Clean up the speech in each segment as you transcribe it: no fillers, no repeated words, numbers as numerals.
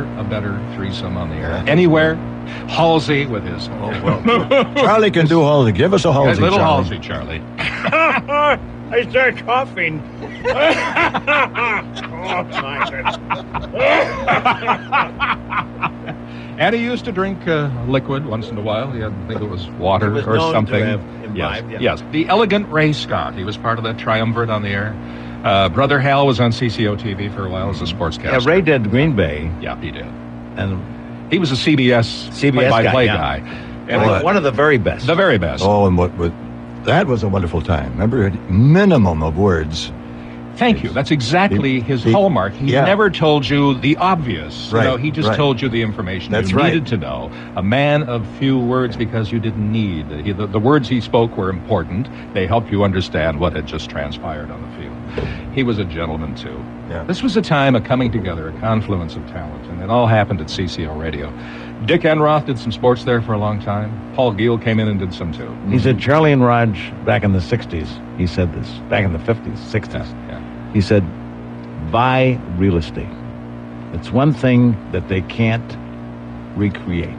a better threesome on the air. Anywhere. Halsey with his... Charlie can do Halsey. Give us a Halsey, little Charlie. Halsey, Charlie. I start coughing. Oh, my goodness. And he used to drink liquid once in a while. I think it was water or something. Yes. The elegant Ray Scott. He was part of that triumvirate on the air. Brother Hal was on CCO TV for a while as a sportscaster. Yeah, Ray did Green Bay. Yeah, he did. And he was a CBS play-by-play guy. And one of the very best. The very best. Oh, and that was a wonderful time. Remember, minimum of words. Thank you. That's exactly his hallmark. He never told you the obvious. Right, he just told you the information you needed to know. A man of few words because you didn't need. The words he spoke were important. They helped you understand what had just transpired on the field. He was a gentleman, too. Yeah. This was a time of coming together, a confluence of talent, and it all happened at CCO Radio. Dick Enroth did some sports there for a long time. Paul Giel came in and did some, too. He said Charlie and Raj back in the 60s. He said this. Back in the 50s, 60s. Yeah. He said, buy real estate. It's one thing that they can't recreate.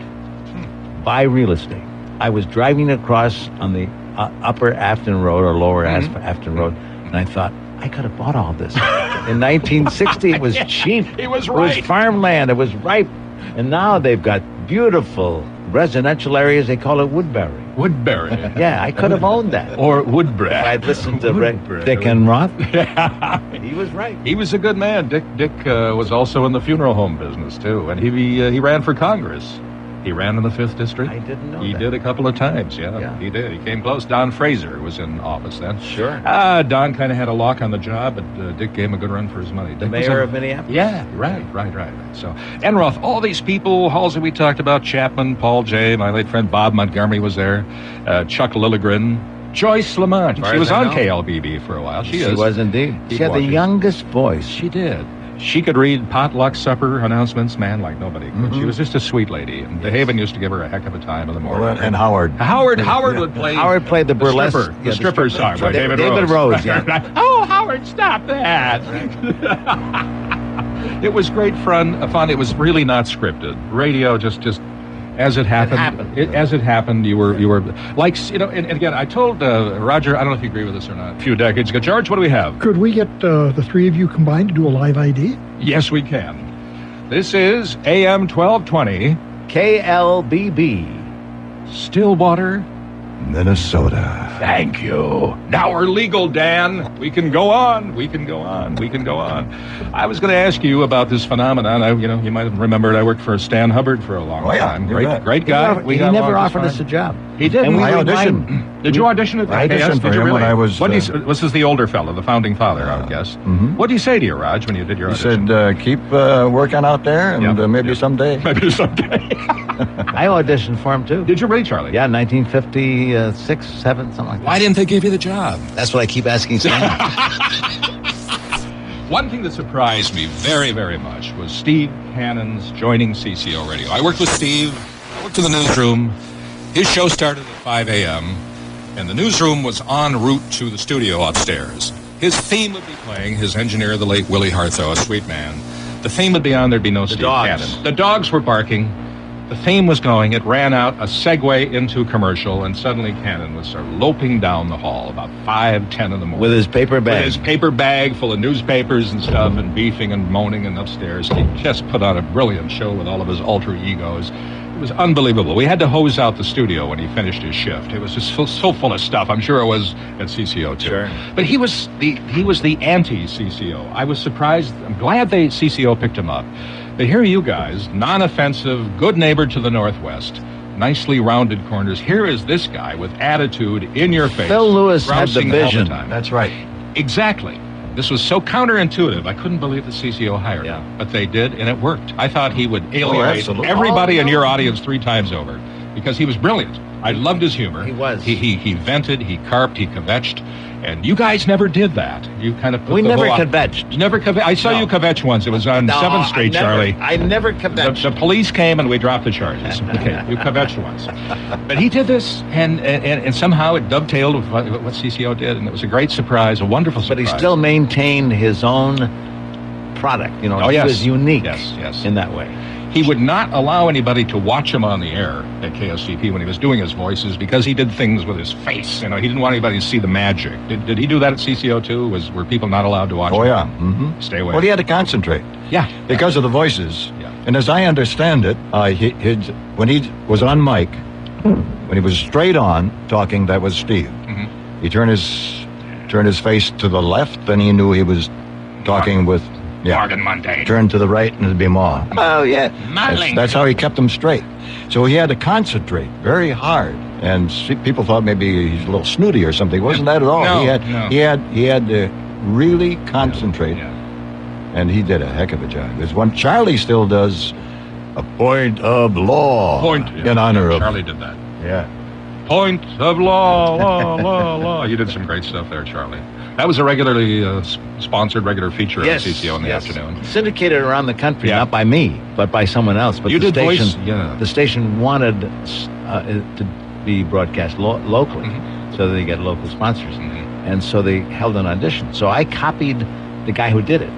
Buy real estate. I was driving across on the upper Afton Road or lower Afton Road, and I thought, I could have bought all this. In 1960, it was cheap. He was right. It was farmland. It was ripe. And now they've got beautiful residential areas. They call it Woodbury. Woodbury. Yeah, I could have owned that. Or Woodbury. If I'd listened to Dick Enroth. He was right. He was a good man. Dick was also in the funeral home business, too. And he ran for Congress. He ran in the 5th District. I didn't know He that. did a couple of times, yeah. He did. He came close. Don Fraser was in office then. Sure. Don kind of had a lock on the job, but Dick gave him a good run for his money. The mayor of Minneapolis? Yeah, right. So, Enroth, all these people, Halsey we talked about, Chapman, Paul J., my late friend Bob Montgomery was there, Chuck Lilligren, Joyce Lamont. She was on KLBB for a while. She was indeed. She had the youngest voice. She did. She could read potluck supper announcements, man, like nobody could. She was just a sweet lady, and DeHaven used to give her a heck of a time in the morning. Well, and Howard. Howard would play. Howard played the burlesque. The stripper song by David Rose. Yeah. Oh, Howard, stop that! It was great fun. It was really not scripted. Radio just as it happened. As it happened, you were like, and again, I told Roger, I don't know if you agree with this or not, a few decades ago, George, what do we have? Could we get the three of you combined to do a live ID? Yes, we can. This is AM 1220. KLBB. Stillwater, Minnesota. Thank you. Now we're legal, Dan. We can go on. I was going to ask you about this phenomenon. You might have remembered I worked for Stan Hubbard for a long time. Great guy. He never offered us a job. He did. And I auditioned. Did you audition at I auditioned for him when I was... This is the older fellow, the founding father, I would guess. What did he say to you, Raj, when you did your audition? He said, keep working out there, and maybe someday. Maybe someday. I auditioned for him, too. Did you really, Charlie? Yeah, 1956, 7, something like that. Why didn't they give you the job? That's what I keep asking Stan. One thing that surprised me very, very much was Steve Cannon's joining CCO Radio. I worked with Steve. I worked in the newsroom. His show started at 5 a.m., and the newsroom was en route to the studio upstairs. His theme would be playing, his engineer, the late Willie Hartho, a sweet man. The theme would be on, there'd be no Steve Cannon. The dogs were barking. The theme was going. It ran out, a segue into commercial, and suddenly Cannon was sort of loping down the hall about 5:10 in the morning. With his paper bag. With his paper bag full of newspapers and stuff, and beefing and moaning and upstairs. He just put on a brilliant show with all of his alter egos. It was unbelievable. We had to hose out the studio when he finished his shift. It was just so full of stuff. I'm sure it was at CCO too. Sure. But he was the anti-CCO. I was surprised. I'm glad CCO picked him up. But here are you guys, non-offensive, good neighbor to the Northwest, nicely rounded corners. Here is this guy with attitude in your face. Phil Lewis had the grousing vision. all the time. That's right. Exactly. This was so counterintuitive. I couldn't believe the CCO hired him. But they did, and it worked. I thought he would alienate everybody in your audience 3 times over because he was brilliant. I loved his humor. He was. He vented, he carped, he kvetched. And you guys never did that. You kind of put We the never whole- kvetched. Never kvetched. I saw you kvetch once. It was on 7th Street, Charlie. I never kvetched. The police came and we dropped the charges. Okay, you kvetched once. But he did this, and somehow it dovetailed with what CCO did, and it was a great surprise, a wonderful surprise. But he still maintained his own product. You know, Oh, he yes. was unique Yes. in that way. He would not allow anybody to watch him on the air at KSTP when he was doing his voices because he did things with his face. You know, he didn't want anybody to see the magic. Did he do that at CCO too? Were people not allowed to watch Oh, him? yeah. Mm-hmm. Stay away. Well, he had to concentrate Yeah. because of the voices. Yeah. And as I understand it, when he was on mic, when he was straight on talking, that was Steve. Mhm. He turned his face to the left, and he knew he was talking with. Yeah. Morgan Monday. Turn to the right, and it'd be Ma. Oh, yeah. That's how he kept them straight. So he had to concentrate very hard. And people thought maybe he's a little snooty or something. It wasn't that at all. No, He had to really concentrate. Yeah. And he did a heck of a job. There's one Charlie still does a point of law in honor of. Charlie did that. Yeah. Point of law. You did some great stuff there, Charlie. That was a regularly sponsored regular feature at CCO in the afternoon. Syndicated around the country, Yeah. not by me, but by someone else. But You the did station, voice, yeah. The station wanted it to be broadcast locally, so they get local sponsors, and so they held an audition. So I copied the guy who did it,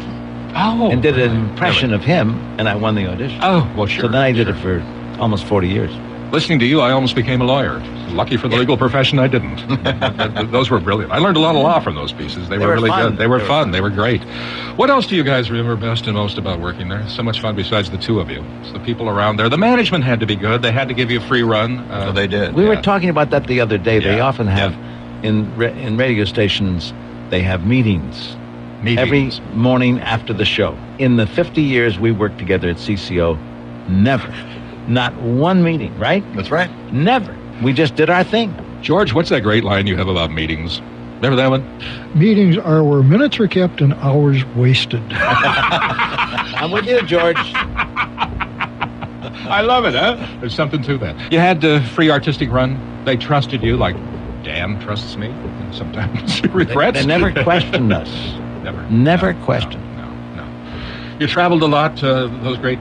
and did an impression of him, and I won the audition. Oh, well, sure. So then I did it for almost 40 years. Listening to you, I almost became a lawyer. Lucky for the legal profession, I didn't. Those were brilliant. I learned a lot of law from those pieces. They were really fun. good. They were fun. They were great. What else do you guys remember best and most about working there? So much fun besides the two of you. It's the people around there. The management had to be good. They had to give you a free run. So they did. We were talking about that the other day. They Yeah. often have, in radio stations, they have meetings. Every morning after the show. In the 50 years we worked together at CCO, never. Not one meeting, right? That's right. Never. We just did our thing. George, what's that great line you have about meetings? Remember that one? Meetings are where minutes are kept and hours wasted. I'm with you, George. I love it, huh? There's something to that. You had free artistic run. They trusted you like Dan trusts me. And sometimes he regrets. They never questioned us. Never questioned. No. You traveled a lot, those great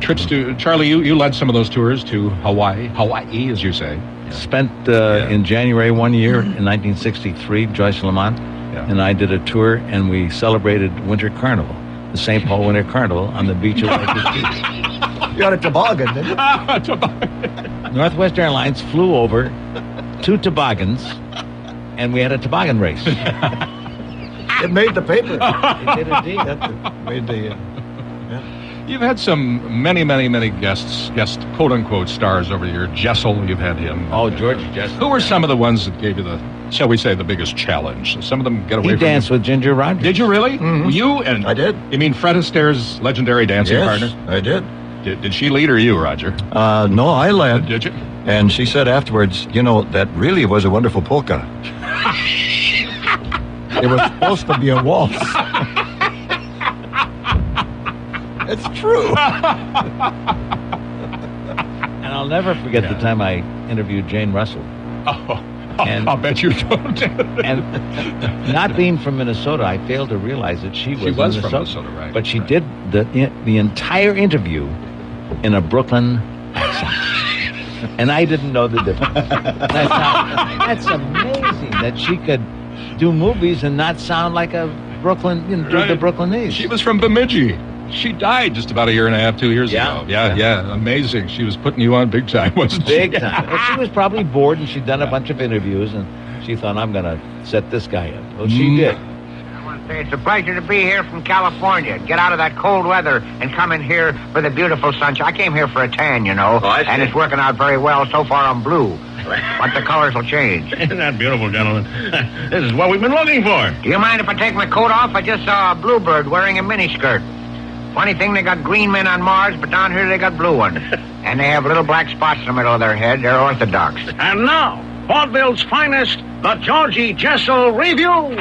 trips to... Charlie, you led some of those tours to Hawaii. Hawaii, as you say. Spent in January one year in 1963, Joyce Lamont and I did a tour, and we celebrated Winter Carnival, the St. Paul Winter Carnival on the beach of Orchard Beach. You got a toboggan, didn't you? Northwest Airlines flew over 2 toboggans, and we had a toboggan race. It made the paper. It did indeed. Made the... You've had many guest quote-unquote stars over the year. Jessel, you've had him. Oh, George Jessel. Who were some of the ones that gave you the, shall we say, the biggest challenge? Some of them get away He from danced with Ginger Rogers. Did you really? Mm-hmm. You and... I did. You mean Fred Astaire's legendary dancing partner? I did. Did she lead or you, Roger? No, I led. Did you? And she said afterwards, that really was a wonderful polka. It was supposed to be a waltz. It's true. And I'll never forget the time I interviewed Jane Russell. And I'll bet you don't. And not being from Minnesota, I failed to realize that she was from Minnesota, right? But she did the entire interview in a Brooklyn accent. And I didn't know the difference. That's amazing that she could do movies and not sound like a Brooklyn, do the Brooklynese. She was from Bemidji. She died just about 1.5 years, 2 years ago. Yeah, amazing. She was putting you on big time, wasn't she? Big time. Well, she was probably bored, and she'd done a bunch of interviews, and she thought, I'm going to set this guy up. Well, she did. I want to say it's a pleasure to be here from California. Get out of that cold weather and come in here for the beautiful sunshine. I came here for a tan, and it's working out very well. So far, I'm blue. But the colors will change. Isn't that beautiful, gentlemen? This is what we've been looking for. Do you mind if I take my coat off? I just saw a bluebird wearing a miniskirt. Funny thing, they got green men on Mars, but down here they got blue ones. And they have little black spots in the middle of their head. They're Orthodox. And now, vaudeville's finest, the Georgie Jessel Review.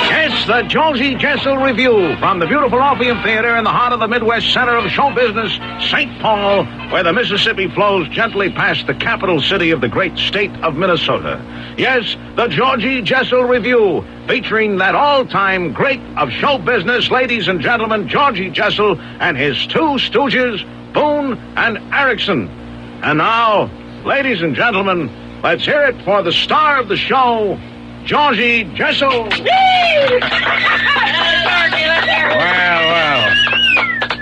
Yes, the Georgie Jessel Review from the beautiful Orpheum Theater in the heart of the Midwest center of show business, St. Paul, where the Mississippi flows gently past the capital city of the great state of Minnesota. Yes, the Georgie Jessel Review, featuring that all-time great of show business, ladies and gentlemen, Georgie Jessel and his 2 stooges, Boone and Erickson. And now, ladies and gentlemen, let's hear it for the star of the show, Georgie Jessel. Well.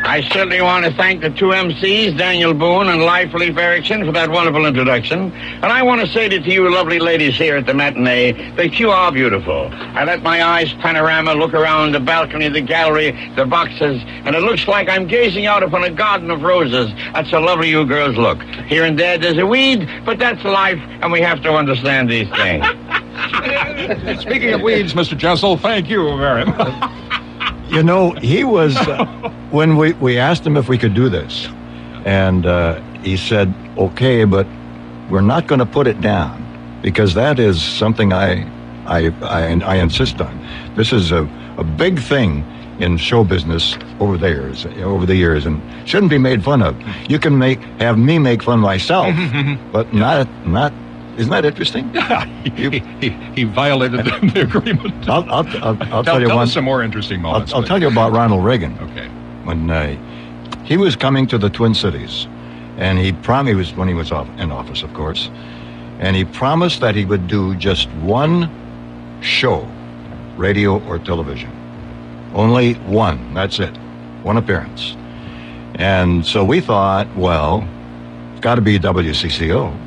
I certainly want to thank the two MCs, Daniel Boone and Leif Erickson, for that wonderful introduction. And I want to say to you lovely ladies here at the matinee that you are beautiful. I let my eyes panorama look around the balcony, the gallery, the boxes, and it looks like I'm gazing out upon a garden of roses. That's how lovely you girls look. Here and there's a weed, but that's life, and we have to understand these things. Speaking of weeds, Mr. Jessel, thank you very much. You know, he was, when we asked him if we could do this, and he said, okay, but we're not going to put it down, because that is something I insist on. This is a big thing in show business over the years, and shouldn't be made fun of. You can have me make fun of myself, but not. Isn't that interesting? Yeah, he violated the agreement. I'll tell you tell one. us some more interesting moments. I'll tell you about Ronald Reagan. Okay. When he was coming to the Twin Cities, and he promised, when he was in office, of course, and he promised that he would do just one show, radio or television. Only one, that's it. One appearance. And so we thought, well, it's got to be WCCO,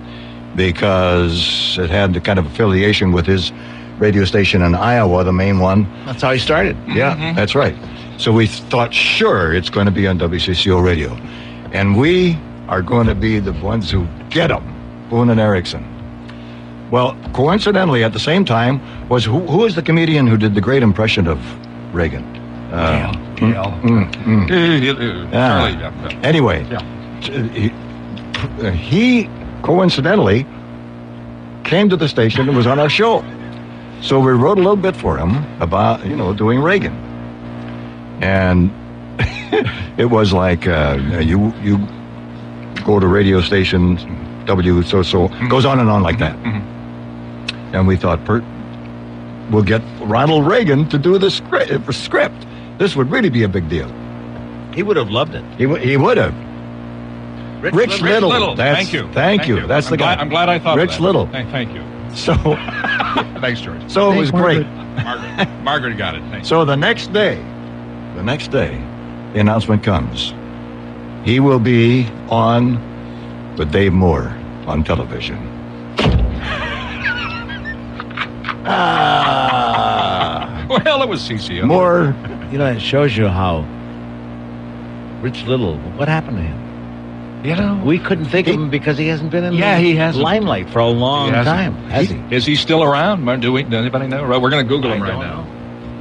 because it had the kind of affiliation with his radio station in Iowa, the main one. That's how he started. Yeah, that's right. So we thought, sure, it's going to be on WCCO radio. And we are going to be the ones who get them, Boone and Erickson. Well, coincidentally, at the same time, was who was the comedian who did the great impression of Reagan? Anyway, he coincidentally came to the station and was on our show. So we wrote a little bit for him about, doing Reagan. And it was like, you go to radio station, goes on and on like that. And we thought, we'll get Ronald Reagan to do the script. This would really be a big deal. He would have loved it. He would have. Rich Little. Thank you. Thank you. That's the guy. I'm glad I thought Rich of that. Little. Thank you. So, thanks, George. So it was great. Margaret got it. Thanks. So the next day, the announcement comes. He will be on with Dave Moore on television. Well, it was CCO. Moore. It shows you how Rich Little, what happened to him? We couldn't think of him because he hasn't been in the limelight for a long time, has he? Is he still around? Does anybody know? We're going to Google him right now.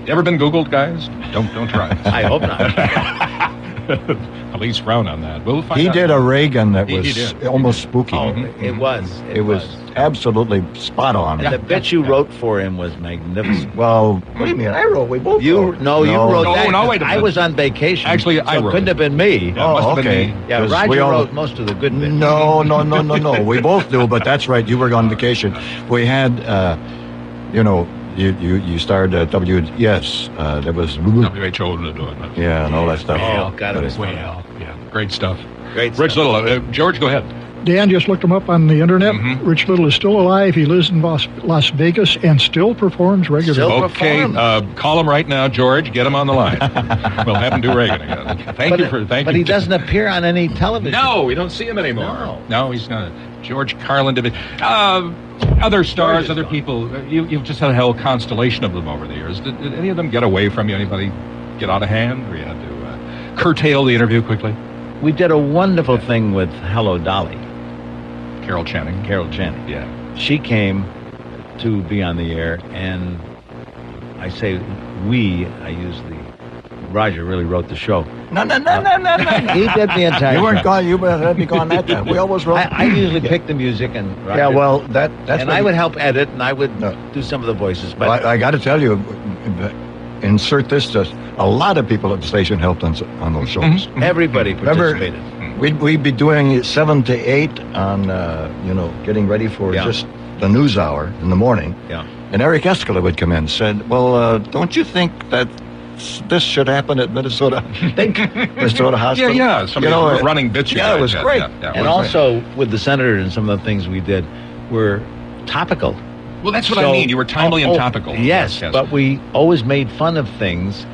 You ever been Googled, guys? Don't try. I hope not. Police frown on that. We'll find He out. did a Reagan that was almost spooky. Oh, it was. It was absolutely spot on. And the bit you wrote for him was magnificent. Well, what do you mean? I wrote. We both wrote. You wrote that. No, wait a minute. I was on vacation. Actually, I wrote. It couldn't have been me. Yeah, must have okay. been me. Yeah, Roger wrote most of the good bits. No. We both do, but that's right. You were on vacation. We had, you starred WS. There was WHO. Yeah, and all that stuff. Oh, God, it was yeah, great stuff. Great Rich stuff. Little. George, go ahead. Dan just looked him up on the internet. Rich Little is still alive. He lives in Las Vegas and still performs regularly. Okay, call him right now, George. Get him on the line. We'll have him do Reagan again. Thank you. But he doesn't appear on any television. No, we don't see him anymore. No, he's not. George Carlin. Other stars, other people. You've just had a whole constellation of them over the years. Did any of them get away from you? Anybody get out of hand? Or you had to curtail the interview quickly? We did a wonderful thing with Hello, Dolly. Carol Channing. Yeah. She came to be on the air, and I say I use Roger really wrote the show. No. He did the entire You weren't show. gone. You had me gone that time. We always wrote. I usually pick the music, and Roger, Yeah, well, that's. and I would help edit, and I would do some of the voices. But Well, I got to tell you, insert this. Just a lot of people at the station helped on those shows. everybody participated. We'd be doing 7 to 8 on, getting ready for just the news hour in the morning. Yeah. And Eric Escala would come in and said, well, don't you think that this should happen at Minnesota Hospital? Yeah. Somebody running bits. It was great. And also with the senator and some of the things we did were topical. Well, that's what I mean. You were timely and topical. Yes, but we always made fun of things